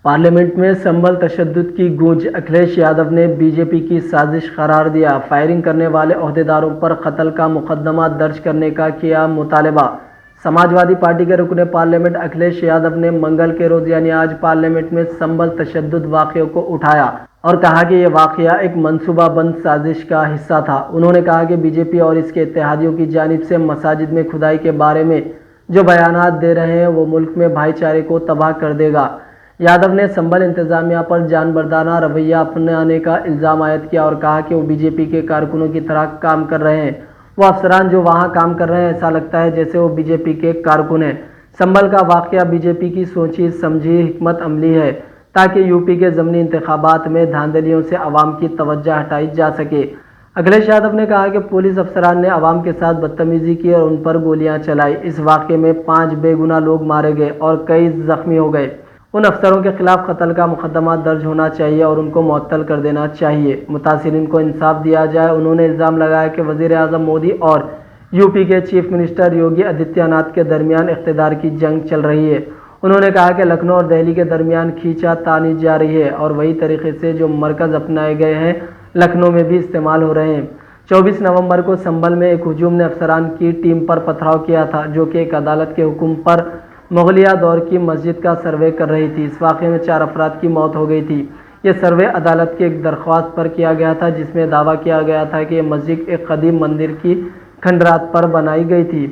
Parliament में संभल तशद्दुद की गूंज। अखिलेश यादव ने बीजेपी की साजिश करार दिया। फायरिंग करने वाले ओहदेदारों पर कत्ल का मुकदमा दर्ज करने का किया मुतालबा। समाजवादी पार्टी के रुकने पार्लियामेंट अखिलेश यादव ने मंगल के रोज यानी आज पार्लियामेंट में संभल तशद्दुद वाक़यों को उठाया और कहा कि यह वाक़या एक मनसूबाबंद साजिश का हिस्सा था। उन्होंने कहा कि बीजेपी और इसके इत्तेहादियों की जानिब से मसाजिद में खुदाई के बारे में जो बयानात दे रहे हैं वो मुल्क में भाईचारे को तबाह कर देगा। यादव ने संभल इंतजामिया पर जानबरदाना रवैया अपनाने का इल्ज़ाम आयद किया और कहा कि वो बीजेपी के कारकुनों की तरह काम कर रहे हैं। वो अफसरान जो वहां काम कर रहे हैं ऐसा लगता है जैसे वो बीजेपी के कारकुन हैं। संभल का वाक़या बीजेपी की सोची समझी हिकमत अमली है ताकि यूपी के ज़मीनी इंतखाबात में धांधलियों से अवाम की तवज्जो हटाई जा सके। अखिलेश यादव ने कहा कि पुलिस अफसरान ने अवाम के साथ बदतमीजी की और उन पर गोलियां चलाई। इस वाक़े में 5 बेगुनाह लोग मारे गए और कई जख्मी हो गए। उन अफसरों के खिलाफ कत्ल का मुकदमा दर्ज होना चाहिए और उनको मुअत्तल कर देना चाहिए। मुतासिरीन को इंसाफ दिया जाए। उन्होंने इल्ज़ाम लगाया कि वज़ीर आज़म मोदी और यूपी के चीफ मिनिस्टर योगी आदित्यनाथ के दरमियान इख्तिदार की जंग चल रही है। उन्होंने कहा कि लखनऊ और दिल्ली के दरमियान खींचा तानी जा रही है और वही तरीके से जो मरकज़ अपनाए गए हैं लखनऊ में भी इस्तेमाल हो रहे हैं। 24 नवंबर को संभल में एक हुजूम ने अफसरान की टीम पर पथराव किया था जो कि एक अदालत के हुक्म पर मुगलिया दौर की मस्जिद का सर्वे कर रही थी। इस वाक़े में 4 अफराद की मौत हो गई थी। यह सर्वे अदालत की एक दरख्वास्त पर किया गया था जिसमें दावा किया गया था कि यह मस्जिद एक कदीम मंदिर की खंडरात पर बनाई गई थी।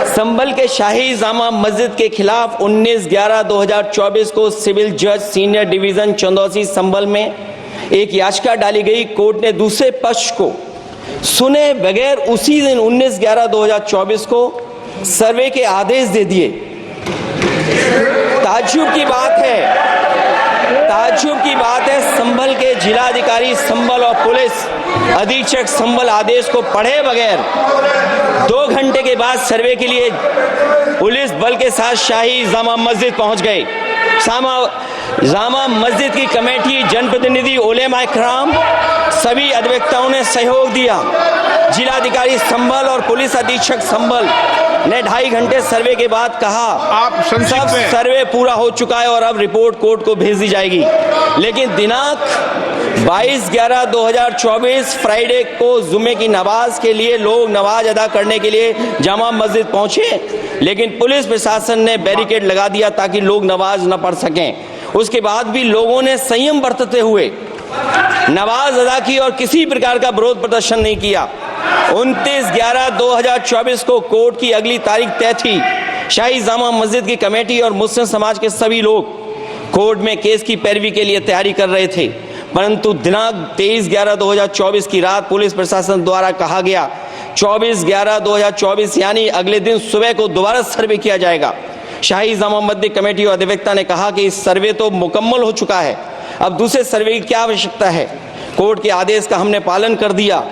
संभल के शाही जामा मस्जिद के खिलाफ 19/11/2024 को सिविल जज सीनियर डिवीजन चंदौसी संभल में एक याचिका डाली गई। कोर्ट ने दूसरे पक्ष को सुने बगैर उसी दिन 19/11/2024 को सर्वे के आदेश दे दिए। ताज्जुब की बात है संभल के जिलाधिकारी संभल और पुलिस अधीक्षक संभल आदेश को पढ़े बगैर 2 घंटे के बाद सर्वे के लिए पुलिस बल के साथ शाही जामा मस्जिद पहुंच गए। जामा मस्जिद की कमेटी, जनप्रतिनिधि, उलेमा इकराम, सभी अधिवक्ताओं ने सहयोग दिया। जिलाधिकारी संभल और पुलिस अधीक्षक संभल ने 2.5 घंटे सर्वे के बाद कहा सब सर्वे पूरा हो चुका है और अब रिपोर्ट कोर्ट को भेज दी जाएगी। लेकिन दिनांक 22/11/2024 फ्राइडे को जुमे की नमाज के लिए लोग नमाज अदा करने के लिए जामा मस्जिद पहुंचे, लेकिन पुलिस प्रशासन ने बैरिकेड लगा दिया ताकि लोग नमाज न पढ़ सकें। उसके बाद भी लोगों ने संयम बरतते हुए नमाज अदा की और किसी प्रकार का विरोध प्रदर्शन नहीं किया। 29/11/2024 को कोर्ट की अगली तारीख तय थी। शाही जामा मस्जिद की कमेटी और मुस्लिम समाज के सभी लोग कोर्ट में केस की पैरवी के लिए तैयारी कर रहे थे, परंतु दिनांक 23/11/2024 की रात पुलिस प्रशासन द्वारा कहा गया 24/11/2024 यानी अगले दिन सुबह को दोबारा सर्वे किया जाएगा। शाही जामा मस्जिद कमेटी और अधिवक्ता ने कहा कि इस सर्वे तो मुकम्मल हो चुका है, अब दूसरे सर्वे की क्या आवश्यकता है। कोर्ट के आदेश का हमने पालन कर दिया।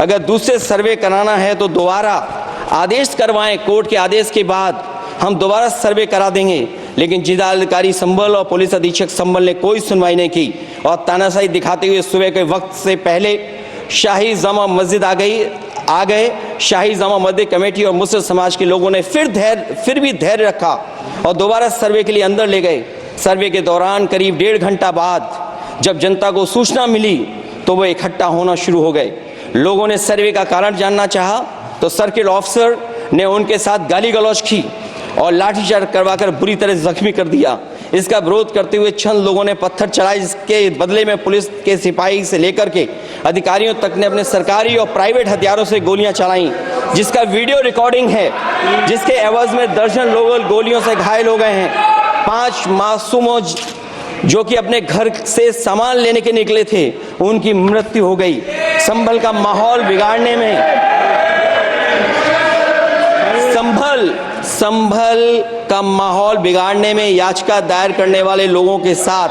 अगर दूसरे सर्वे कराना है तो दोबारा आदेश करवाएं। कोर्ट के आदेश के बाद हम दोबारा सर्वे करा देंगे। लेकिन जिलाधिकारी संभल और पुलिस अधीक्षक संभल ने कोई सुनवाई नहीं की और तानाशाही दिखाते हुए सुबह के वक्त से पहले शाही जामा मस्जिद आ गए। शाही जामा मस्जिद कमेटी और मुस्लिम समाज के लोगों ने फिर भी धैर्य रखा और दोबारा सर्वे के लिए अंदर ले गए। सर्वे के दौरान करीब 1.5 घंटा बाद जब जनता को सूचना मिली तो वो इकट्ठा होना शुरू हो गए। लोगों ने सर्वे का कारण जानना चाहा तो सर्किल ऑफिसर ने उनके साथ गाली गलौज की और लाठीचार्ज करवाकर बुरी तरह जख्मी कर दिया। इसका विरोध करते हुए चंद लोगों ने पत्थर चलाए, जिसके बदले में पुलिस के सिपाही से लेकर के अधिकारियों तक ने अपने सरकारी और प्राइवेट हथियारों से गोलियां चलाईं, जिसका वीडियो रिकॉर्डिंग है, जिसके एवज में दर्जन लोग गोलियों से घायल हो गए हैं। 5 मासूमों जो कि अपने घर से सामान लेने के निकले थे उनकी मृत्यु हो गई। संभल का माहौल बिगाड़ने में याचिका दायर करने वाले लोगों के साथ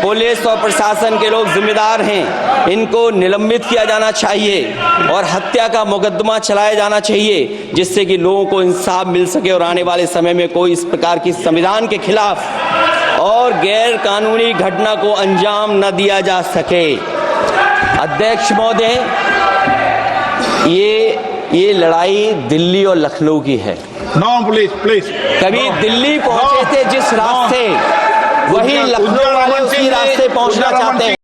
पुलिस और प्रशासन के लोग जिम्मेदार हैं। इनको निलंबित किया जाना चाहिए और हत्या का मुकदमा चलाया जाना चाहिए, जिससे कि लोगों को इंसाफ मिल सके और आने वाले समय में कोई इस प्रकार की संविधान के खिलाफ और गैर कानूनी घटना को अंजाम न दिया जा सके। अध्यक्ष महोदय, ये लड़ाई दिल्ली और लखनऊ की है। No, please. कभी दिल्ली पहुंचे थे जिस जिस रास्ते वही लखनऊ वाले उसी रास्ते पहुंचना चाहते हैं।